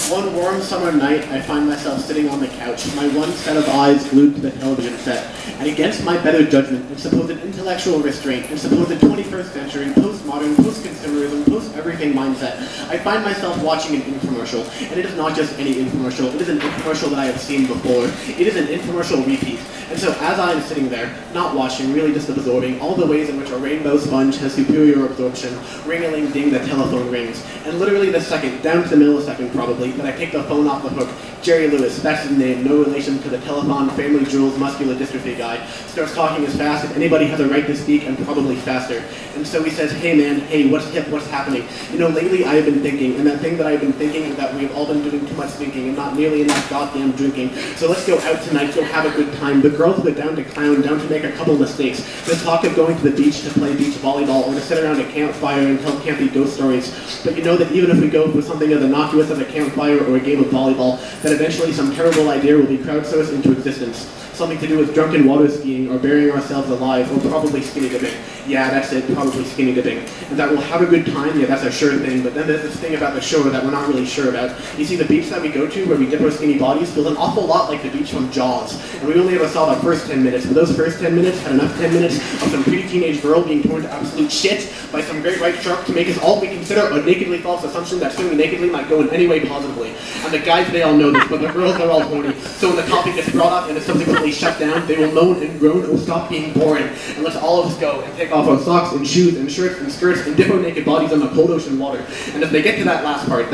One warm summer night, I find myself sitting on the couch, my one set of eyes glued to the television set, and against my better judgment and supposed intellectual restraint and supposed 21st century, postmodern, post-consumerism, post-everything mindset, I find myself watching an infomercial, and it is not just any infomercial, it is an infomercial that I have seen before. It is an infomercial repeat. And so as I am sitting there, not watching, really just absorbing all the ways in which a rainbow sponge has superior absorption, ring-a-ling-ding, the telephone rings, and literally the second, down to the millisecond probably, that I take the phone off the hook, Jerry Lewis, that's his name, no relation to the Telethon Family Jewels muscular dystrophy guy, starts talking as fast as anybody has a right to speak and probably faster. And so he says, hey man, hey, what's hip, what's happening? You know, lately I have been thinking, and that thing that I've been thinking is that we've all been doing too much thinking and not nearly enough goddamn drinking. So let's go out tonight, go have a good time. The girls go down to clown, down to make a couple mistakes. There's talk of going to the beach to play beach volleyball or to sit around a campfire and tell campy ghost stories. But you know that even if we go for something as innocuous as a campfire or a game of volleyball, that eventually some terrible idea will be crowdsourced into existence. Something to do with drunken water skiing or burying ourselves alive or probably skinny dipping. Yeah, that's it, probably skinny dipping. And that we'll have a good time, yeah, that's a sure thing, but then there's this thing about the shore that we're not really sure about. You see, the beach that we go to where we dip our skinny bodies feels an awful lot like the beach from Jaws. And we only ever saw the first 10 minutes, but those first 10 minutes had enough 10 minutes of some pretty teenage girl being torn to absolute shit by some great white shark to make us all we consider a nakedly false assumption that swimming nakedly might go in any way positively. And the guys, they all know this, but the girls are all horny. So when the topic gets brought up and is subsequently shut down, they will moan and groan, oh stop being boring, and let's all of us go and take off our socks and shoes and shirts and skirts and dip our naked bodies in the cold ocean water. And if they get to that last part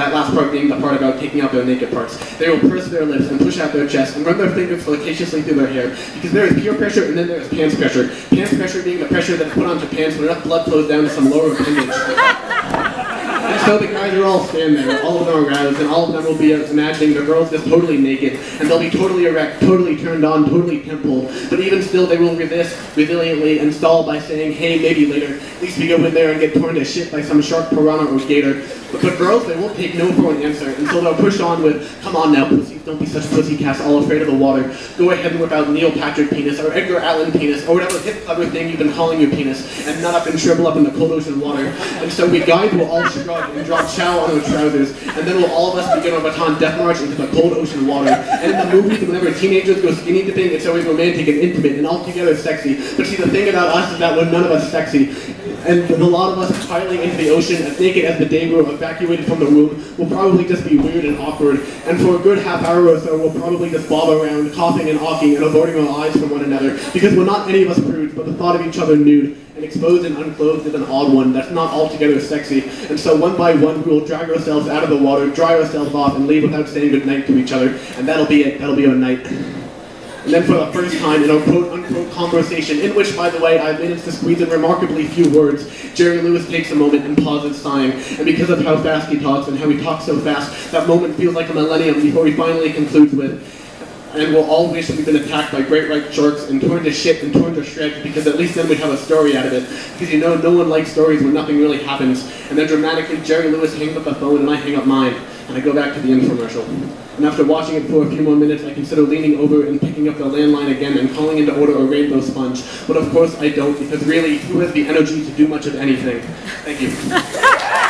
being the part about taking out their naked parts, they will purse their lips and push out their chest and run their fingers flirtatiously through their hair, because there is peer pressure and then there is pants pressure. Pants pressure being the pressure that is put onto pants when enough blood flows down to some lower appendage. And so the guys are all standing there, all of them are aroused, and all of them will be imagining the girls just totally naked, and they'll be totally erect, totally turned on, totally pimpled, but even still they will resist resiliently and stall by saying, hey, maybe later, at least we go in there and get torn to shit by some shark, piranha, or gator. But the girls, they won't take no for an answer, and so they'll push on with, come on now, pussies, don't be such pussycats, all afraid of the water. Go ahead and whip out Neil Patrick penis, or Edgar Allan penis, or whatever hip clever thing you've been calling your penis, and nut up and shrivel up in the cold ocean water. And so we guys will all shrug and drop chow on our trousers, and then we'll all of us begin our baton death march into the cold ocean water. And in the movies, whenever teenagers go skinny dipping, it's always romantic and intimate and altogether sexy. But see, the thing about us is that we're none of us sexy. And a lot of us piling into the ocean as naked as the day we were evacuated from the womb will probably just be weird and awkward. And for a good half hour or so, we'll probably just bob around, coughing and awking and avoiding our eyes from one another, because we're not any of us prudes, but the thought of each other nude and exposed and unclothed is an odd one that's not altogether sexy. And so one by one, we will drag ourselves out of the water, dry ourselves off, and leave without saying goodnight to each other. And that'll be it. That'll be our night. And then for the first time in our quote-unquote conversation, in which, by the way, I've managed to squeeze in remarkably few words, Jerry Lewis takes a moment and pauses sighing. And because of how fast he talks and how he talks so fast, that moment feels like a millennium before he finally concludes with, and we'll all wish we'd been attacked by great white sharks and torn to shit and torn to shreds, because at least then we'd have a story out of it. Because you know, no one likes stories where nothing really happens. And then dramatically, Jerry Lewis hangs up the phone and I hang up mine. And I go back to the infomercial. And after watching it for a few more minutes, I consider leaning over and picking up the landline again and calling into order a rainbow sponge. But of course I don't, because really, who has the energy to do much of anything? Thank you.